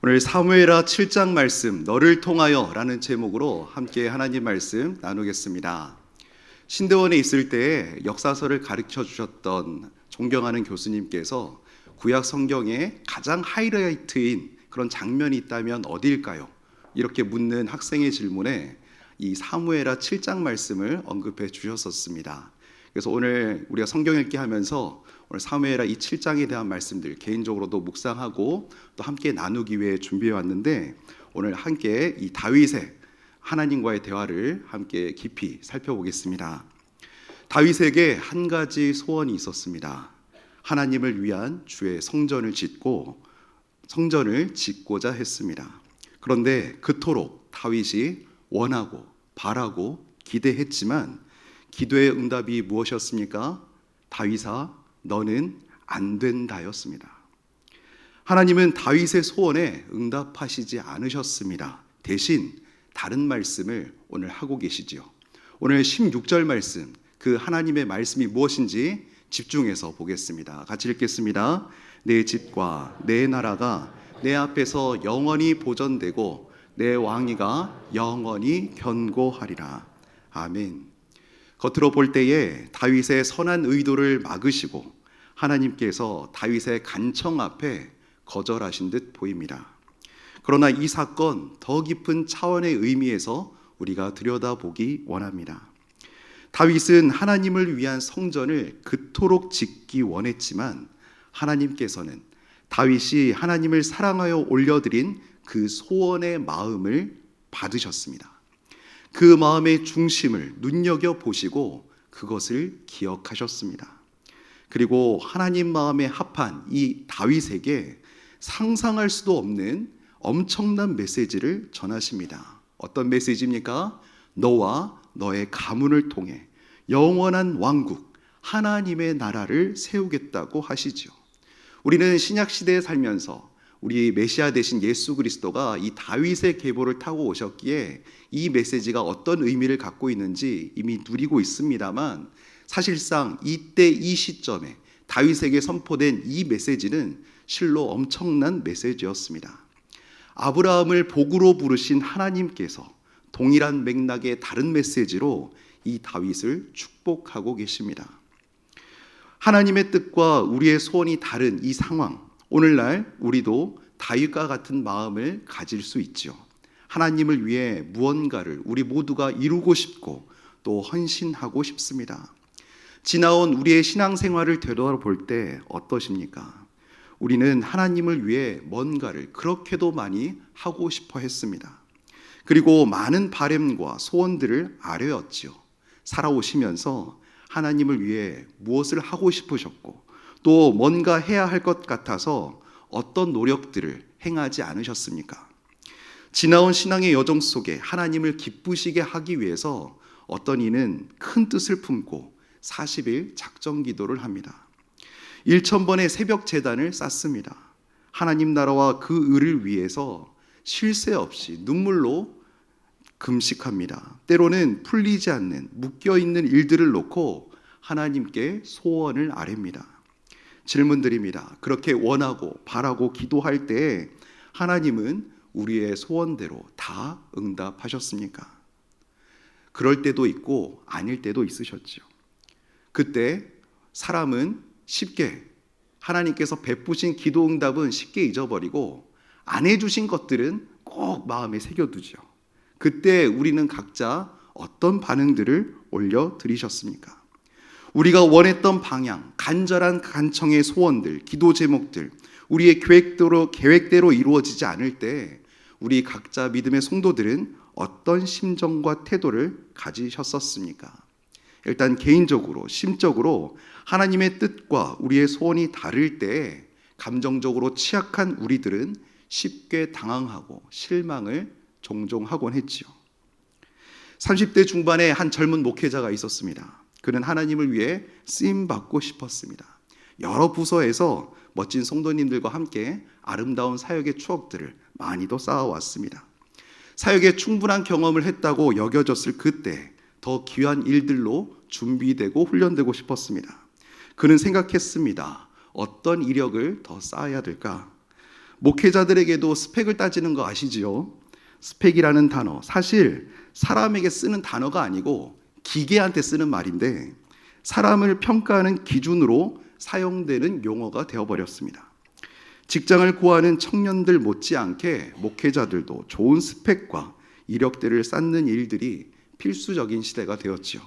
오늘 사무엘하 7장 말씀 너를 통하여 라는 제목으로 함께 하나님 말씀 나누겠습니다. 신대원에 있을 때 역사서를 가르쳐 주셨던 존경하는 교수님께서 구약 성경에 가장 하이라이트인 그런 장면이 있다면 어디일까요? 이렇게 묻는 학생의 질문에 이 사무엘하 7장 말씀을 언급해 주셨었습니다. 그래서 오늘 우리가 성경 읽기 하면서 오늘 사무엘하 이 7장에 대한 말씀들 개인적으로도 묵상하고 또 함께 나누기 위해 준비해 왔는데, 오늘 함께 이 다윗의 하나님과의 대화를 함께 깊이 살펴보겠습니다. 다윗에게 한 가지 소원이 있었습니다. 하나님을 위한 주의 성전을 짓고자 했습니다. 그런데 그토록 다윗이 원하고 바라고 기대했지만 기도의 응답이 무엇이었습니까? 다윗아, 너는 안 된다였습니다. 하나님은 다윗의 소원에 응답하시지 않으셨습니다. 대신 다른 말씀을 오늘 하고 계시지요. 오늘 16절 말씀, 그 하나님의 말씀이 무엇인지 집중해서 보겠습니다. 같이 읽겠습니다. 내 집과 내 나라가 내 앞에서 영원히 보존되고 내 왕위가 영원히 견고하리라. 아멘. 겉으로 볼 때에 다윗의 선한 의도를 막으시고 하나님께서 다윗의 간청 앞에 거절하신 듯 보입니다. 그러나 이 사건 더 깊은 차원의 의미에서 우리가 들여다보기 원합니다. 다윗은 하나님을 위한 성전을 그토록 짓기 원했지만 하나님께서는 다윗이 하나님을 사랑하여 올려드린 그 소원의 마음을 받으셨습니다. 그 마음의 중심을 눈여겨보시고 그것을 기억하셨습니다. 그리고 하나님 마음에 합한 이 다윗에게 상상할 수도 없는 엄청난 메시지를 전하십니다. 어떤 메시지입니까? 너와 너의 가문을 통해 영원한 왕국, 하나님의 나라를 세우겠다고 하시죠. 우리는 신약시대에 살면서 우리 메시아 되신 예수 그리스도가 이 다윗의 계보를 타고 오셨기에 이 메시지가 어떤 의미를 갖고 있는지 이미 누리고 있습니다만, 사실상 이때 이 시점에 다윗에게 선포된 이 메시지는 실로 엄청난 메시지였습니다. 아브라함을 복으로 부르신 하나님께서 동일한 맥락의 다른 메시지로 이 다윗을 축복하고 계십니다. 하나님의 뜻과 우리의 소원이 다른 이 상황, 오늘날 우리도 다윗과 같은 마음을 가질 수 있죠. 하나님을 위해 무언가를 우리 모두가 이루고 싶고 또 헌신하고 싶습니다. 지나온 우리의 신앙생활을 되돌아볼 때 어떠십니까? 우리는 하나님을 위해 뭔가를 그렇게도 많이 하고 싶어 했습니다. 그리고 많은 바램과 소원들을 아뢰었지요. 살아오시면서 하나님을 위해 무엇을 하고 싶으셨고 또 뭔가 해야 할 것 같아서 어떤 노력들을 행하지 않으셨습니까? 지나온 신앙의 여정 속에 하나님을 기쁘시게 하기 위해서 어떤 이는 큰 뜻을 품고 40일 작정 기도를 합니다. 1000번의 새벽 제단을 쌓습니다. 하나님 나라와 그 의를 위해서 쉴 새 없이 눈물로 금식합니다. 때로는 풀리지 않는 묶여있는 일들을 놓고 하나님께 소원을 아뢰입니다. 질문드립니다. 그렇게 원하고 바라고 기도할 때 하나님은 우리의 소원대로 다 응답하셨습니까? 그럴 때도 있고 아닐 때도 있으셨죠. 그때 사람은 쉽게 하나님께서 베푸신 기도 응답은 쉽게 잊어버리고 안 해주신 것들은 꼭 마음에 새겨두죠. 그때 우리는 각자 어떤 반응들을 올려드리셨습니까? 우리가 원했던 방향, 간절한 간청의 소원들, 기도 제목들, 우리의 계획대로 이루어지지 않을 때 우리 각자 믿음의 성도들은 어떤 심정과 태도를 가지셨었습니까? 일단 개인적으로, 심적으로 하나님의 뜻과 우리의 소원이 다를 때 감정적으로 취약한 우리들은 쉽게 당황하고 실망을 종종 하곤 했지요. 30대 중반에 한 젊은 목회자가 있었습니다. 그는 하나님을 위해 쓰임받고 싶었습니다. 여러 부서에서 멋진 성도님들과 함께 아름다운 사역의 추억들을 많이도 쌓아왔습니다. 사역에 충분한 경험을 했다고 여겨졌을 그때 더 귀한 일들로 준비되고 훈련되고 싶었습니다. 그는 생각했습니다. 어떤 이력을 더 쌓아야 될까? 목회자들에게도 스펙을 따지는 거 아시지요? 스펙이라는 단어, 사실 사람에게 쓰는 단어가 아니고 기계한테 쓰는 말인데 사람을 평가하는 기준으로 사용되는 용어가 되어버렸습니다. 직장을 구하는 청년들 못지않게 목회자들도 좋은 스펙과 이력들을 쌓는 일들이 필수적인 시대가 되었지요.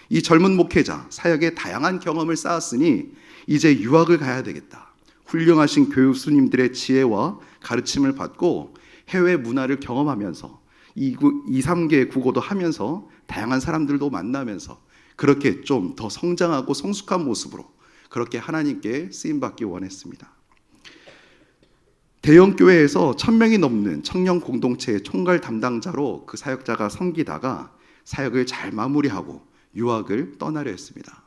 이 젊은 목회자, 사역의 다양한 경험을 쌓았으니 이제 유학을 가야 되겠다. 훌륭하신 교수님들의 지혜와 가르침을 받고 해외 문화를 경험하면서 2, 3개의 국어도 하면서 다양한 사람들도 만나면서 그렇게 좀 더 성장하고 성숙한 모습으로 그렇게 하나님께 쓰임받기 원했습니다. 대형 교회에서 1000명이 넘는 청년 공동체의 총괄 담당자로 그 사역자가 섬기다가 사역을 잘 마무리하고 유학을 떠나려 했습니다.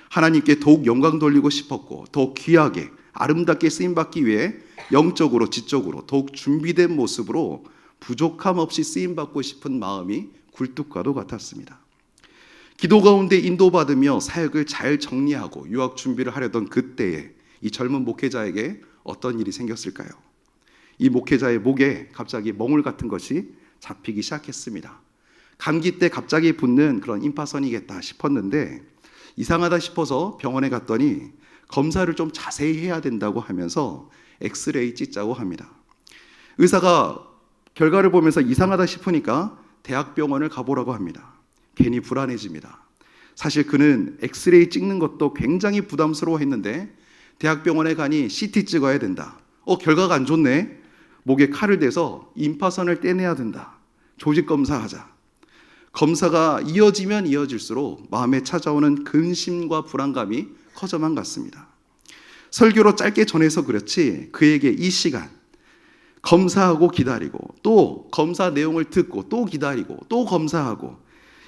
하나님께 더욱 영광 돌리고 싶었고 더욱 귀하게 아름답게 쓰임받기 위해 영적으로 지적으로 더욱 준비된 모습으로 부족함 없이 쓰임받고 싶은 마음이 굴뚝과도 같았습니다. 기도 가운데 인도받으며 사역을 잘 정리하고 유학 준비를 하려던 그때에 이 젊은 목회자에게 어떤 일이 생겼을까요? 이 목회자의 목에 갑자기 멍울 같은 것이 잡히기 시작했습니다. 감기 때 갑자기 붙는 그런 임파선이겠다 싶었는데 이상하다 싶어서 병원에 갔더니 검사를 좀 자세히 해야 된다고 하면서 엑스레이 찍자고 합니다. 의사가 결과를 보면서 이상하다 싶으니까 대학병원을 가보라고 합니다. 괜히 불안해집니다. 사실 그는 엑스레이 찍는 것도 굉장히 부담스러워했는데 대학병원에 가니 CT 찍어야 된다. 결과가 안 좋네. 목에 칼을 대서 임파선을 떼내야 된다. 조직검사하자. 검사가 이어지면 이어질수록 마음에 찾아오는 근심과 불안감이 커져만 갔습니다. 설교로 짧게 전해서 그렇지 그에게 이 시간 검사하고 기다리고 또 검사 내용을 듣고 또 기다리고 또 검사하고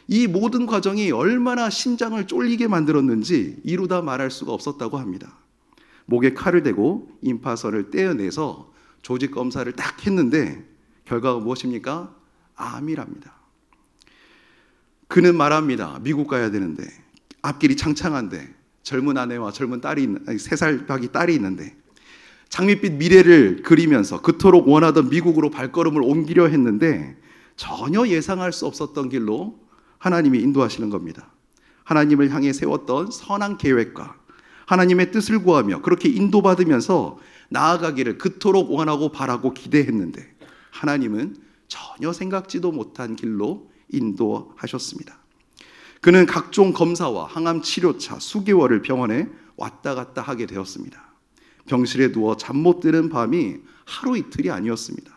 이 모든 과정이 얼마나 심장을 쫄리게 만들었는지 이루다 말할 수가 없었다고 합니다. 목에 칼을 대고 임파선을 떼어내서 조직 검사를 딱 했는데 결과가 무엇입니까? 암이랍니다. 그는 말합니다. 미국 가야 되는데 앞길이 창창한데 젊은 아내와 젊은 딸이 3살 밖에 딸이 있는데 장밋빛 미래를 그리면서 그토록 원하던 미국으로 발걸음을 옮기려 했는데 전혀 예상할 수 없었던 길로 하나님이 인도하시는 겁니다. 하나님을 향해 세웠던 선한 계획과 하나님의 뜻을 구하며 그렇게 인도받으면서 나아가기를 그토록 원하고 바라고 기대했는데 하나님은 전혀 생각지도 못한 길로 인도하셨습니다. 그는 각종 검사와 항암 치료차 수개월을 병원에 왔다 갔다 하게 되었습니다. 병실에 누워 잠 못 드는 밤이 하루 이틀이 아니었습니다.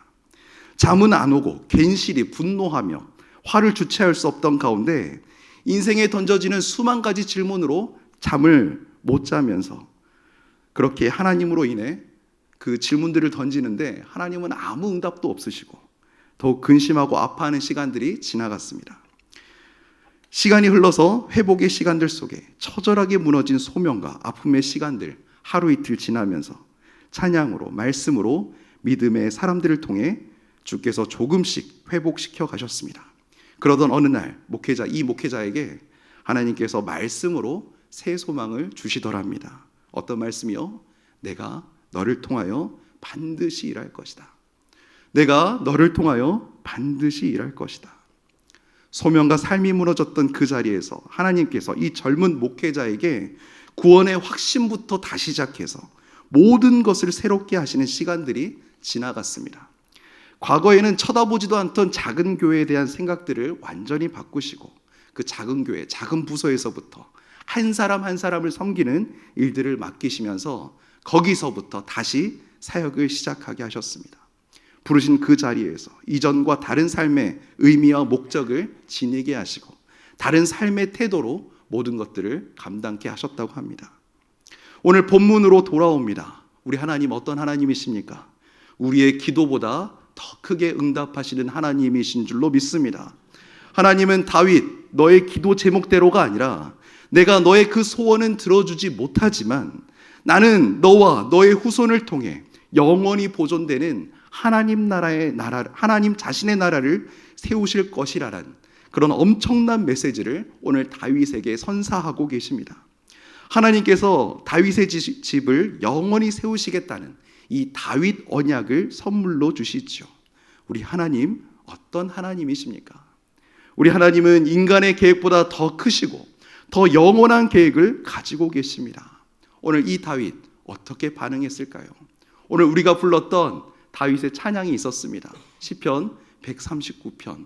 잠은 안 오고 괜시리 분노하며 화를 주체할 수 없던 가운데 인생에 던져지는 수만 가지 질문으로 잠을 못 자면서 그렇게 하나님으로 인해 그 질문들을 던지는데 하나님은 아무 응답도 없으시고 더욱 근심하고 아파하는 시간들이 지나갔습니다. 시간이 흘러서 회복의 시간들 속에 처절하게 무너진 소명과 아픔의 시간들 하루 이틀 지나면서 찬양으로 말씀으로 믿음의 사람들을 통해 주께서 조금씩 회복시켜 가셨습니다. 그러던 어느 날 이 목회자에게 하나님께서 말씀으로 새 소망을 주시더랍니다. 어떤 말씀이요? 내가 너를 통하여 반드시 일할 것이다. 내가 너를 통하여 반드시 일할 것이다. 소명과 삶이 무너졌던 그 자리에서 하나님께서 이 젊은 목회자에게 구원의 확신부터 다시 시작해서 모든 것을 새롭게 하시는 시간들이 지나갔습니다. 과거에는 쳐다보지도 않던 작은 교회에 대한 생각들을 완전히 바꾸시고 그 작은 교회, 작은 부서에서부터 한 사람 한 사람을 섬기는 일들을 맡기시면서 거기서부터 다시 사역을 시작하게 하셨습니다. 부르신 그 자리에서 이전과 다른 삶의 의미와 목적을 지니게 하시고 다른 삶의 태도로 모든 것들을 감당케 하셨다고 합니다. 오늘 본문으로 돌아옵니다. 우리 하나님 어떤 하나님이십니까? 우리의 기도보다 더 크게 응답하시는 하나님이신 줄로 믿습니다. 하나님은 다윗 너의 기도 제목대로가 아니라 내가 너의 그 소원은 들어주지 못하지만 나는 너와 너의 후손을 통해 영원히 보존되는 하나님 자신의 나라를 세우실 것이라는 그런 엄청난 메시지를 오늘 다윗에게 선사하고 계십니다. 하나님께서 다윗의 집을 영원히 세우시겠다는 이 다윗 언약을 선물로 주시죠. 우리 하나님 어떤 하나님이십니까? 우리 하나님은 인간의 계획보다 더 크시고 더 영원한 계획을 가지고 계십니다. 오늘 이 다윗 어떻게 반응했을까요? 오늘 우리가 불렀던 다윗의 찬양이 있었습니다. 시편 139편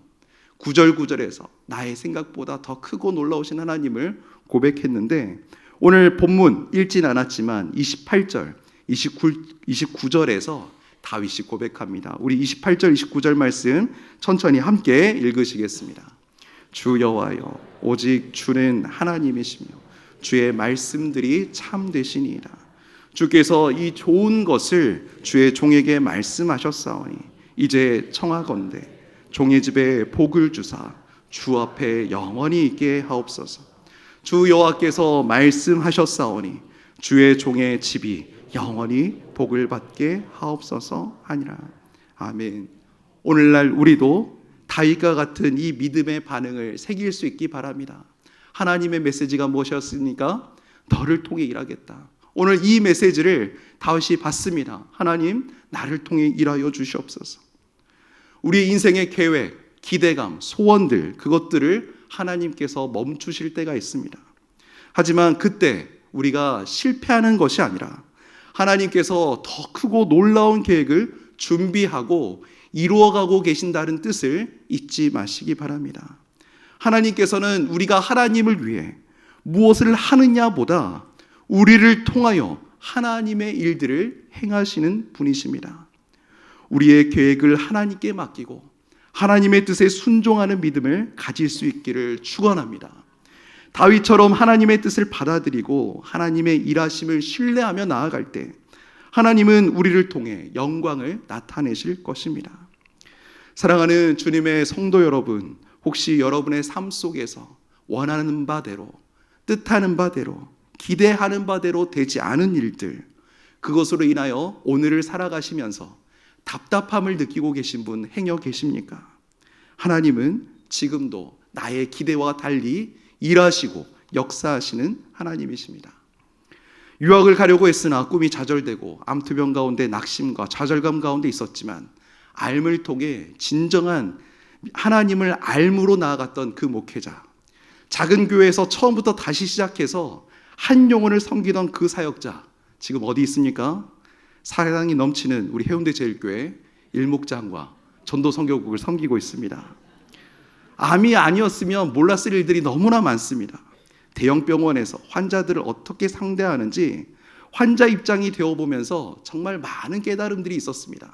9절 9절에서 나의 생각보다 더 크고 놀라우신 하나님을 고백했는데, 오늘 본문 읽진 않았지만 28절 29절에서 다윗이 고백합니다. 우리 28절 29절 말씀 천천히 함께 읽으시겠습니다. 주 여호와여, 오직 주는 하나님이시며 주의 말씀들이 참되시니이다. 주께서 이 좋은 것을 주의 종에게 말씀하셨사오니 이제 청하건대 종의 집에 복을 주사 주 앞에 영원히 있게 하옵소서. 주 여호와께서 말씀하셨사오니 주의 종의 집이 영원히 복을 받게 하옵소서 하니라. 아멘. 오늘날 우리도 다윗과 같은 이 믿음의 반응을 새길 수 있기 바랍니다. 하나님의 메시지가 무엇이었습니까? 너를 통해 일하겠다. 오늘 이 메시지를 다윗이 받습니다. 하나님, 나를 통해 일하여 주시옵소서. 우리의 인생의 계획, 기대감, 소원들, 그것들을 하나님께서 멈추실 때가 있습니다. 하지만 그때 우리가 실패하는 것이 아니라 하나님께서 더 크고 놀라운 계획을 준비하고 이루어가고 계신다는 뜻을 잊지 마시기 바랍니다. 하나님께서는 우리가 하나님을 위해 무엇을 하느냐보다 우리를 통하여 하나님의 일들을 행하시는 분이십니다. 우리의 계획을 하나님께 맡기고 하나님의 뜻에 순종하는 믿음을 가질 수 있기를 축원합니다. 다윗처럼 하나님의 뜻을 받아들이고 하나님의 일하심을 신뢰하며 나아갈 때 하나님은 우리를 통해 영광을 나타내실 것입니다. 사랑하는 주님의 성도 여러분, 혹시 여러분의 삶 속에서 원하는 바대로, 뜻하는 바대로, 기대하는 바대로 되지 않은 일들, 그것으로 인하여 오늘을 살아가시면서 답답함을 느끼고 계신 분 행여 계십니까? 하나님은 지금도 나의 기대와 달리 일하시고 역사하시는 하나님이십니다. 유학을 가려고 했으나 꿈이 좌절되고 암투병 가운데 낙심과 좌절감 가운데 있었지만 알을 통해 진정한 하나님을 알므로 나아갔던 그 목회자, 작은 교회에서 처음부터 다시 시작해서 한 영혼을 섬기던 그 사역자, 지금 어디 있습니까? 사랑이 넘치는 우리 해운대 제일교회 일목장과 전도 선교국을 섬기고 있습니다. 암이 아니었으면 몰랐을 일들이 너무나 많습니다. 대형 병원에서 환자들을 어떻게 상대하는지 환자 입장이 되어보면서 정말 많은 깨달음들이 있었습니다.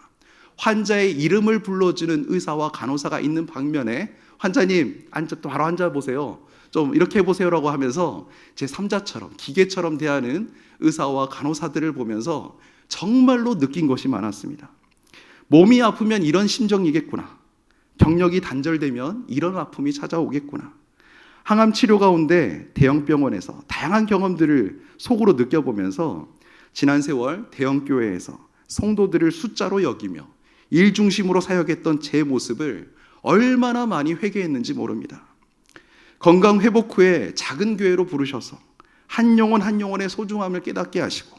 환자의 이름을 불러주는 의사와 간호사가 있는 방면에 환자님 바로 앉아보세요, 좀 이렇게 해보세요라고 하면서 제 3자처럼 기계처럼 대하는 의사와 간호사들을 보면서 정말로 느낀 것이 많았습니다. 몸이 아프면 이런 심정이겠구나, 경력이 단절되면 이런 아픔이 찾아오겠구나. 항암 치료 가운데 대형 병원에서 다양한 경험들을 속으로 느껴보면서 지난 세월 대형 교회에서 성도들을 숫자로 여기며 일 중심으로 사역했던 제 모습을 얼마나 많이 회개했는지 모릅니다. 건강 회복 후에 작은 교회로 부르셔서 한 영혼 한 영혼의 소중함을 깨닫게 하시고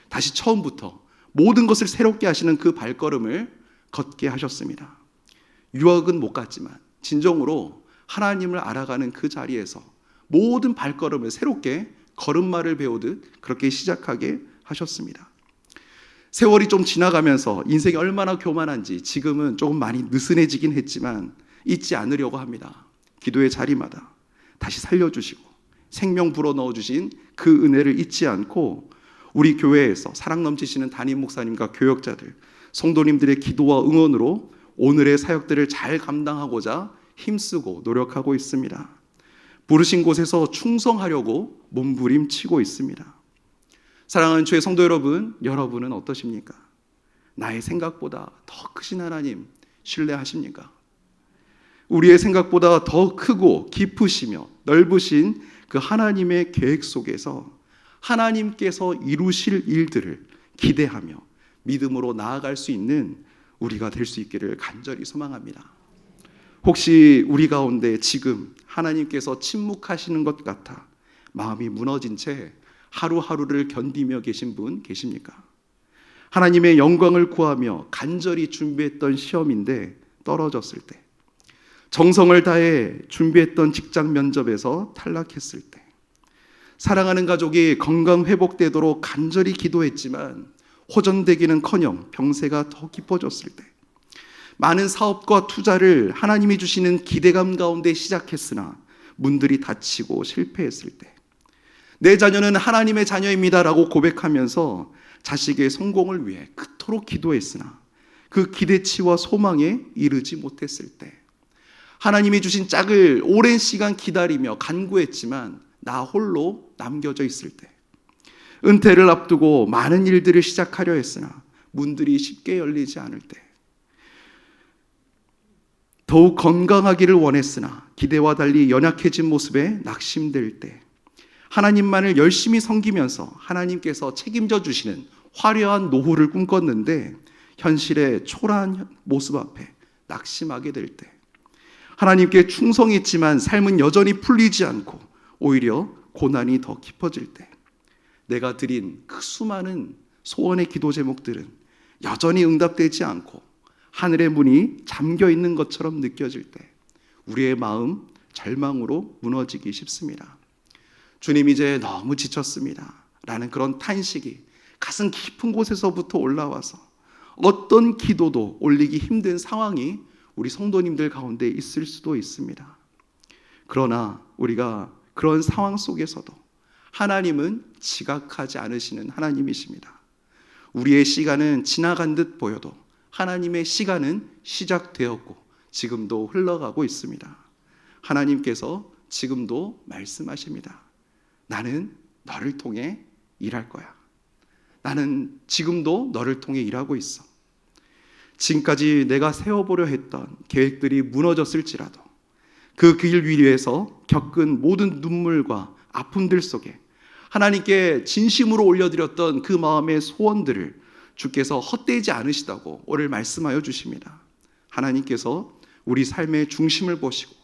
다시 처음부터 모든 것을 새롭게 하시는 그 발걸음을 걷게 하셨습니다. 유학은 못 갔지만 진정으로 하나님을 알아가는 그 자리에서 모든 발걸음을 새롭게 걸음마를 배우듯 그렇게 시작하게 하셨습니다. 세월이 좀 지나가면서 인생이 얼마나 교만한지 지금은 조금 많이 느슨해지긴 했지만 잊지 않으려고 합니다. 기도의 자리마다 다시 살려주시고 생명 불어넣어주신 그 은혜를 잊지 않고 우리 교회에서 사랑 넘치시는 담임 목사님과 교역자들, 성도님들의 기도와 응원으로 오늘의 사역들을 잘 감당하고자 힘쓰고 노력하고 있습니다. 부르신 곳에서 충성하려고 몸부림치고 있습니다. 사랑하는 주의 성도 여러분, 여러분은 어떠십니까? 나의 생각보다 더 크신 하나님 신뢰하십니까? 우리의 생각보다 더 크고 깊으시며 넓으신 그 하나님의 계획 속에서 하나님께서 이루실 일들을 기대하며 믿음으로 나아갈 수 있는 우리가 될 수 있기를 간절히 소망합니다. 혹시 우리 가운데 지금 하나님께서 침묵하시는 것 같아 마음이 무너진 채 하루하루를 견디며 계신 분 계십니까? 하나님의 영광을 구하며 간절히 준비했던 시험인데 떨어졌을 때, 정성을 다해 준비했던 직장 면접에서 탈락했을 때, 사랑하는 가족이 건강 회복되도록 간절히 기도했지만 호전되기는커녕 병세가 더 깊어졌을 때, 많은 사업과 투자를 하나님이 주시는 기대감 가운데 시작했으나 문들이 닫히고 실패했을 때, 내 자녀는 하나님의 자녀입니다라고 고백하면서 자식의 성공을 위해 그토록 기도했으나 그 기대치와 소망에 이르지 못했을 때, 하나님이 주신 짝을 오랜 시간 기다리며 간구했지만 나 홀로 남겨져 있을 때, 은퇴를 앞두고 많은 일들을 시작하려 했으나 문들이 쉽게 열리지 않을 때, 더욱 건강하기를 원했으나 기대와 달리 연약해진 모습에 낙심될 때, 하나님만을 열심히 섬기면서 하나님께서 책임져 주시는 화려한 노후를 꿈꿨는데 현실의 초라한 모습 앞에 낙심하게 될 때, 하나님께 충성했지만 삶은 여전히 풀리지 않고 오히려 고난이 더 깊어질 때, 내가 드린 그 수많은 소원의 기도 제목들은 여전히 응답되지 않고 하늘의 문이 잠겨 있는 것처럼 느껴질 때, 우리의 마음 절망으로 무너지기 쉽습니다. 주님, 이제 너무 지쳤습니다 라는 그런 탄식이 가슴 깊은 곳에서부터 올라와서 어떤 기도도 올리기 힘든 상황이 우리 성도님들 가운데 있을 수도 있습니다. 그러나 우리가 그런 상황 속에서도 하나님은 지각하지 않으시는 하나님이십니다. 우리의 시간은 지나간 듯 보여도 하나님의 시간은 시작되었고 지금도 흘러가고 있습니다. 하나님께서 지금도 말씀하십니다. 나는 너를 통해 일할 거야. 나는 지금도 너를 통해 일하고 있어. 지금까지 내가 세워보려 했던 계획들이 무너졌을지라도 그 길 위에서 겪은 모든 눈물과 아픔들 속에 하나님께 진심으로 올려드렸던 그 마음의 소원들을 주께서 헛되지 않으시다고 오늘 말씀하여 주십니다. 하나님께서 우리 삶의 중심을 보시고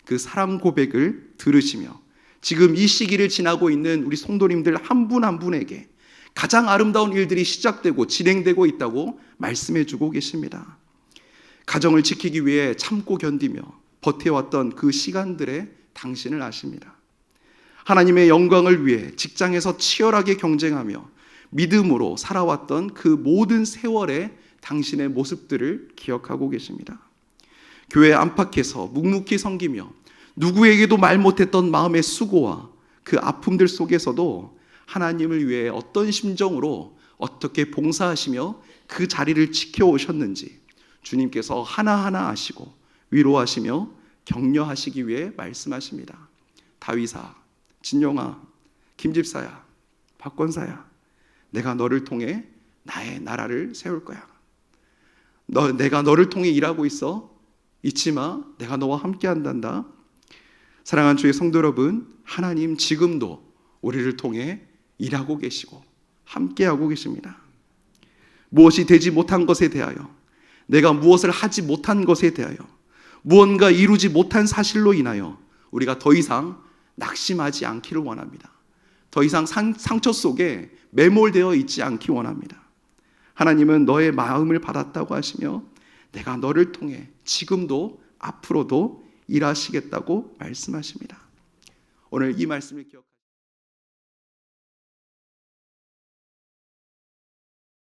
그 사랑 고백을 들으시며 지금 이 시기를 지나고 있는 우리 성도님들 한 분 한 분에게 가장 아름다운 일들이 시작되고 진행되고 있다고 말씀해 주고 계십니다. 가정을 지키기 위해 참고 견디며 버텨왔던 그 시간들에 당신을 아십니다. 하나님의 영광을 위해 직장에서 치열하게 경쟁하며 믿음으로 살아왔던 그 모든 세월의 당신의 모습들을 기억하고 계십니다. 교회 안팎에서 묵묵히 섬기며 누구에게도 말 못했던 마음의 수고와 그 아픔들 속에서도 하나님을 위해 어떤 심정으로 어떻게 봉사하시며 그 자리를 지켜오셨는지 주님께서 하나하나 아시고 위로하시며 격려하시기 위해 말씀하십니다. 다윗아, 진용아, 김집사야, 박권사야, 내가 너를 통해 나의 나라를 세울 거야. 내가 너를 통해 일하고 있어. 잊지 마. 내가 너와 함께 한단다. 사랑하는 주의 성도 여러분, 하나님 지금도 우리를 통해 일하고 계시고 함께하고 계십니다. 무엇이 되지 못한 것에 대하여, 내가 무엇을 하지 못한 것에 대하여, 무언가 이루지 못한 사실로 인하여 우리가 더 이상 낙심하지 않기를 원합니다. 더 이상 상처 속에 매몰되어 있지 않기 원합니다. 하나님은 너의 마음을 받았다고 하시며 내가 너를 통해 지금도 앞으로도 일하시겠다고 말씀하십니다. 오늘 이 말씀을 기억하시고